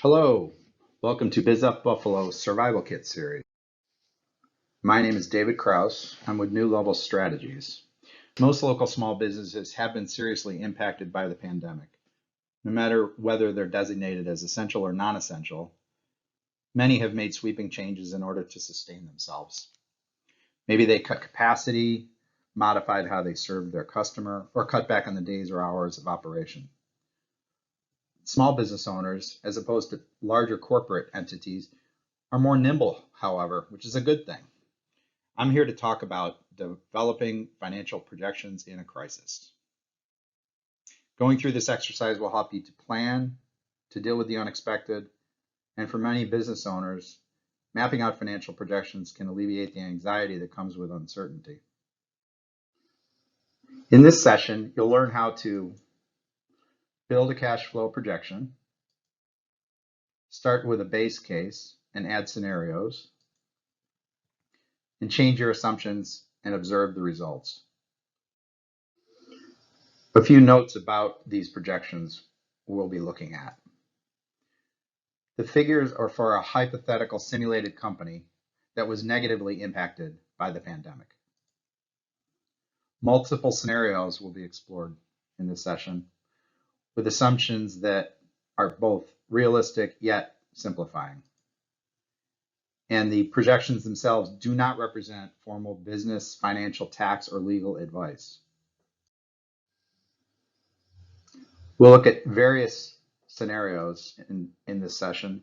Hello, welcome to Biz Up Buffalo Survival Kit series. My name is David Kraus. I'm with NuLevel Strategies. Most local small businesses have been seriously impacted by the pandemic. No matter whether they're designated as essential or non-essential, many have made sweeping changes in order to sustain themselves. Maybe they cut capacity, modified how they served their customer, or cut back on the days or hours of operation. Small business owners, as opposed to larger corporate entities, are more nimble, however, which is a good thing. I'm here to talk about developing financial projections in a crisis. Going through this exercise will help you to plan, to deal with the unexpected, and for many business owners, mapping out financial projections can alleviate the anxiety that comes with uncertainty. In this session, you'll learn how to build a cash flow projection, start with a base case and add scenarios, and change your assumptions and observe the results. A few notes about these projections we'll be looking at. The figures are for a hypothetical simulated company that was negatively impacted by the pandemic. Multiple scenarios will be explored in this session with assumptions that are both realistic yet simplifying. And the projections themselves do not represent formal business, financial, tax, or legal advice. We'll look at various scenarios in this session,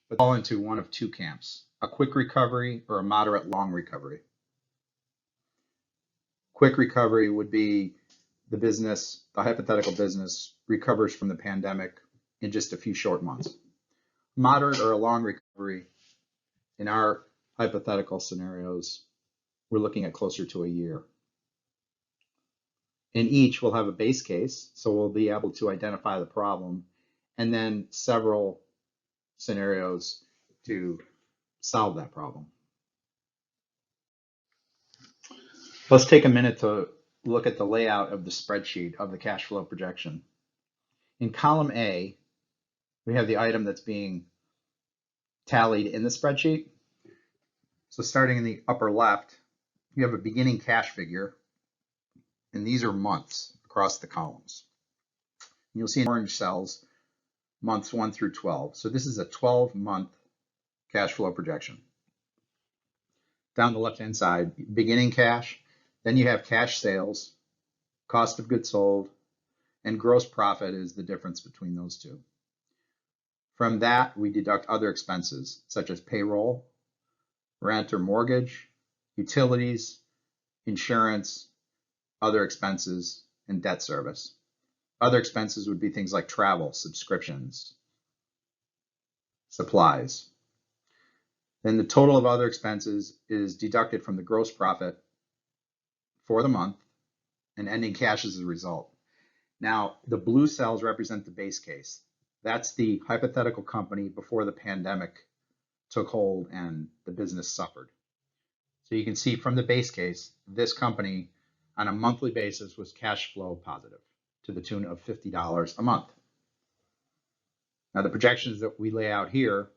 but fall into one of two camps, a quick recovery or a moderate long recovery. Quick recovery would be the hypothetical business recovers from the pandemic in just a few short months. Moderate or a long recovery, in our hypothetical scenarios, we're looking at closer to a year. In each, we'll have a base case, so we'll be able to identify the problem, and then several scenarios to solve that problem. Let's take a minute to look at the layout of the spreadsheet of the cash flow projection. In column A, we have the item that's being tallied in the spreadsheet. So starting in the upper left, you have a beginning cash figure, and these are months across the columns. And you'll see in orange cells, months 1 through 12. So this is a 12-month cash flow projection. Down the left-hand side, beginning cash, then you have cash sales, cost of goods sold, and gross profit is the difference between those two. From that, we deduct other expenses, such as payroll, rent or mortgage, utilities, insurance, other expenses, and debt service. Other expenses would be things like travel, subscriptions, supplies. Then the total of other expenses is deducted from the gross profit for the month, and ending cash is the result. Now, the blue cells represent the base case. That's the hypothetical company before the pandemic took hold and the business suffered. So you can see from the base case, this company on a monthly basis was cash flow positive to the tune of $50 a month. Now the projections that we lay out here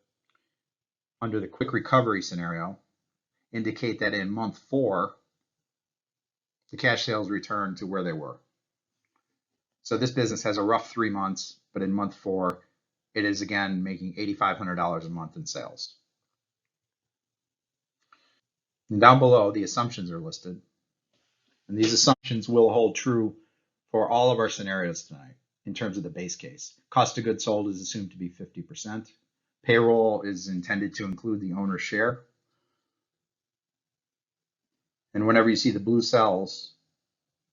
under the quick recovery scenario indicate that in month 4, the cash sales return to where they were. So this business has a rough 3 months, but in month 4, it is again making $8,500 a month in sales. And down below, the assumptions are listed. And these assumptions will hold true for all of our scenarios tonight in terms of the base case. Cost of goods sold is assumed to be 50%. Payroll is intended to include the owner's share. And whenever you see the blue cells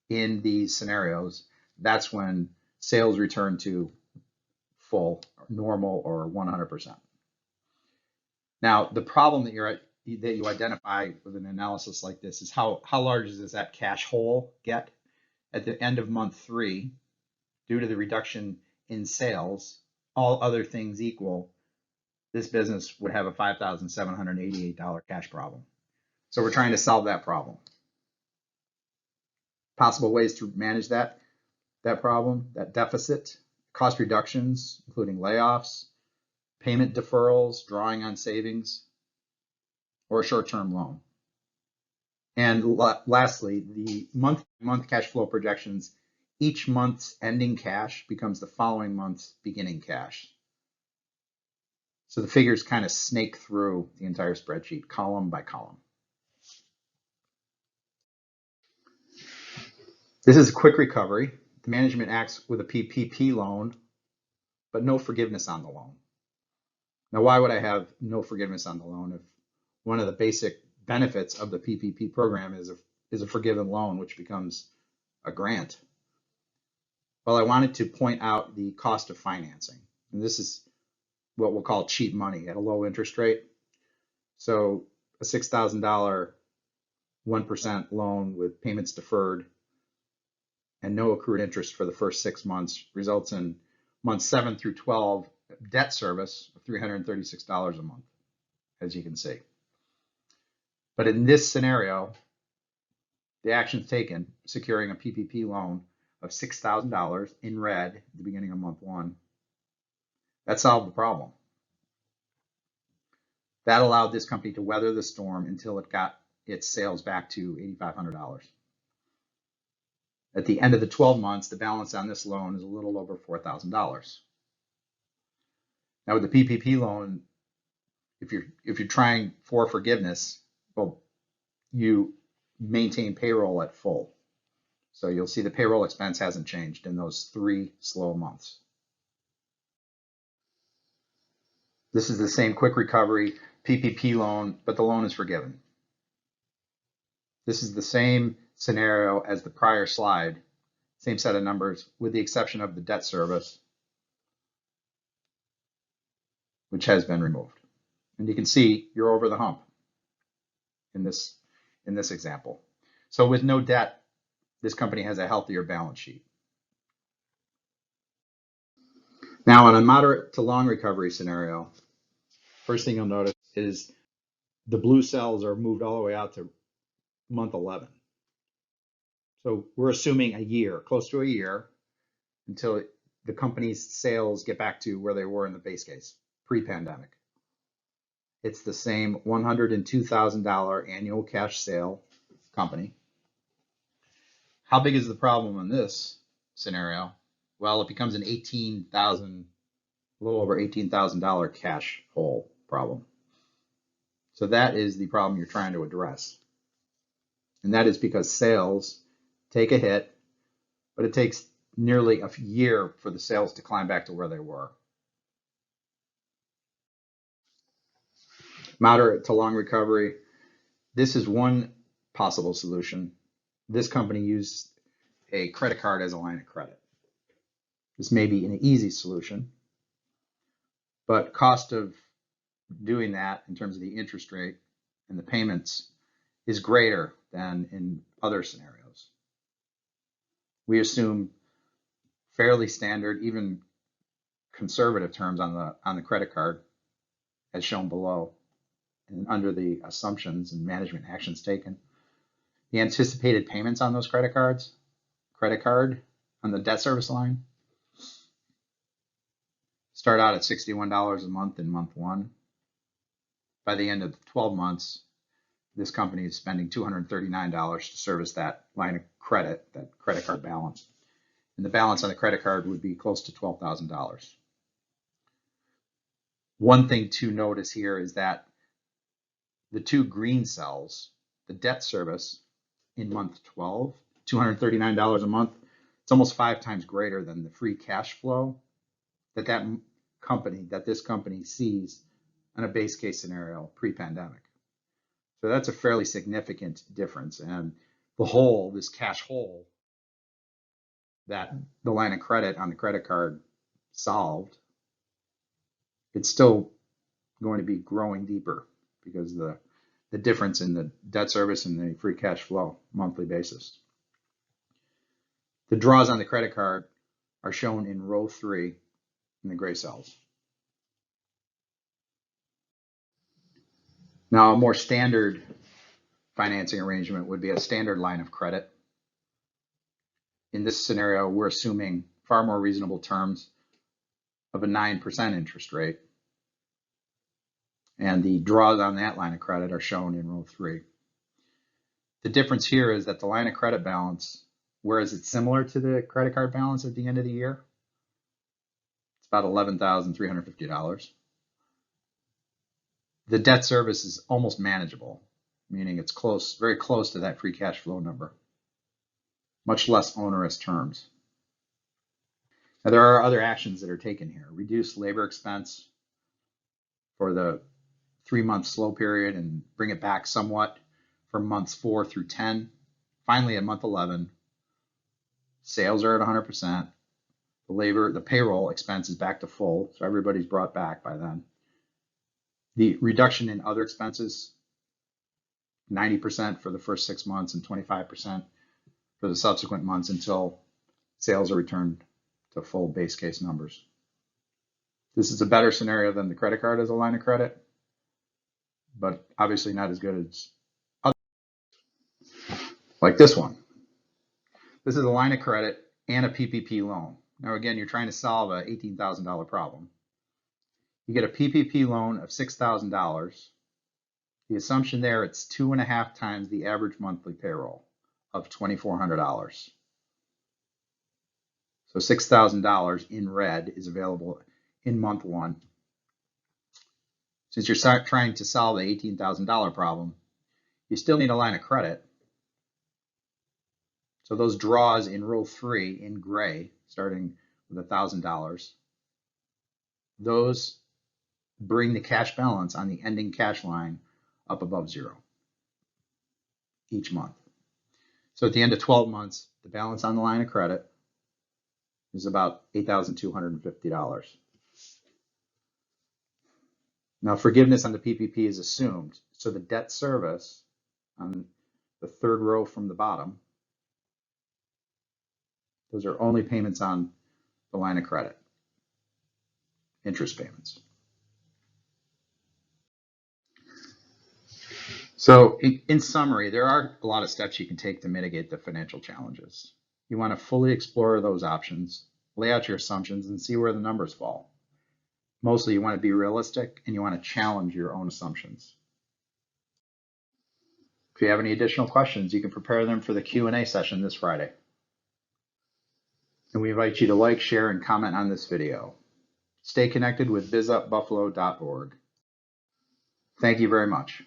in these scenarios, that's when sales return to full, normal, or 100%. Now, the problem that you identify with an analysis like this is how large does that cash hole get at the end of month 3 due to the reduction in sales, all other things equal, this business would have a $5,788 cash problem. So we're trying to solve that problem. Possible ways to manage that problem, that deficit, cost reductions, including layoffs, payment deferrals, drawing on savings, or a short-term loan. And lastly, the month-to-month cash flow projections, each month's ending cash becomes the following month's beginning cash. So the figures kind of snake through the entire spreadsheet, column by column. This is a quick recovery. The management acts with a PPP loan, but no forgiveness on the loan. Now, why would I have no forgiveness on the loan if one of the basic benefits of the PPP program is a forgiven loan, which becomes a grant? Well, I wanted to point out the cost of financing. And this is what we'll call cheap money at a low interest rate. So a $6,000 1% loan with payments deferred and no accrued interest for the first 6 months results in months 7 through 12 debt service of $336 a month, as you can see. But in this scenario, the actions taken, securing a PPP loan of $6,000 in red at the beginning of month 1, that solved the problem. That allowed this company to weather the storm until it got its sales back to $8,500. At the end of the 12 months, the balance on this loan is a little over $4,000. Now with the PPP loan, if you're trying for forgiveness, well, you maintain payroll at full. So you'll see the payroll expense hasn't changed in those 3 slow months. This is the same quick recovery PPP loan, but the loan is forgiven. This is the same scenario as the prior slide, same set of numbers, with the exception of the debt service, which has been removed. And you can see you're over the hump in this example. So with no debt, this company has a healthier balance sheet. Now on a moderate to long recovery scenario, first thing you'll notice is the blue cells are moved all the way out to month 11. So we're assuming a year, close to a year, until the company's sales get back to where they were in the base case, pre-pandemic. It's the same $102,000 annual cash sale company. How big is the problem in this scenario? Well, it becomes an a little over $18,000 cash hole problem. So that is the problem you're trying to address. And that is because sales take a hit, but it takes nearly a year for the sales to climb back to where they were. Moderate to long recovery. This is one possible solution. This company used a credit card as a line of credit. This may be an easy solution, but cost of doing that in terms of the interest rate and the payments is greater than in other scenarios. We assume fairly standard, even conservative terms on the credit card, as shown below, and under the assumptions and management actions taken. The anticipated payments on those credit card on the debt service line start out at $61 a month in month 1. By the end of the 12 months, this company is spending $239 to service that line of credit, that credit card balance. And the balance on the credit card would be close to $12,000. One thing to notice here is that the 2 green cells, the debt service in month 12, $239 a month, it's almost 5 times greater than the free cash flow that this company sees in a base case scenario pre-pandemic. So that's a fairly significant difference. And the hole, this cash hole that the line of credit on the credit card solved, it's still going to be growing deeper because the difference in the debt service and the free cash flow monthly basis. The draws on the credit card are shown in row 3 in the gray cells. Now, a more standard financing arrangement would be a standard line of credit. In this scenario, we're assuming far more reasonable terms of a 9% interest rate. And the draws on that line of credit are shown in row 3. The difference here is that the line of credit balance, whereas it's similar to the credit card balance at the end of the year, it's about $11,350. The debt service is almost manageable, meaning it's close, very close to that free cash flow number. Much less onerous terms. Now, there are other actions that are taken here. Reduce labor expense for the 3-month slow period and bring it back somewhat for months 4 through 10. Finally, at month 11, sales are at 100%. The payroll expense is back to full, so everybody's brought back by then. The reduction in other expenses, 90% for the first 6 months and 25% for the subsequent months until sales are returned to full base case numbers. This is a better scenario than the credit card as a line of credit, but obviously not as good as others, like this one. This is a line of credit and a PPP loan. Now again, you're trying to solve an $18,000 problem. You get a PPP loan of $6,000. The assumption there, it's 2.5 times the average monthly payroll of $2,400. So $6,000 in red is available in month 1. Since you're trying to solve the $18,000 problem, you still need a line of credit. So those draws in row 3 in gray, starting with $1,000, those bring the cash balance on the ending cash line up above 0 each month. So at the end of 12 months, the balance on the line of credit is about $8,250. Now, forgiveness on the PPP is assumed. So the debt service on the 3rd row from the bottom, those are only payments on the line of credit, interest payments. So in summary, there are a lot of steps you can take to mitigate the financial challenges. You want to fully explore those options, lay out your assumptions, and see where the numbers fall. Mostly you want to be realistic and you want to challenge your own assumptions. If you have any additional questions, you can prepare them for the Q&A session this Friday. And we invite you to like, share, and comment on this video. Stay connected with bizupbuffalo.org. Thank you very much.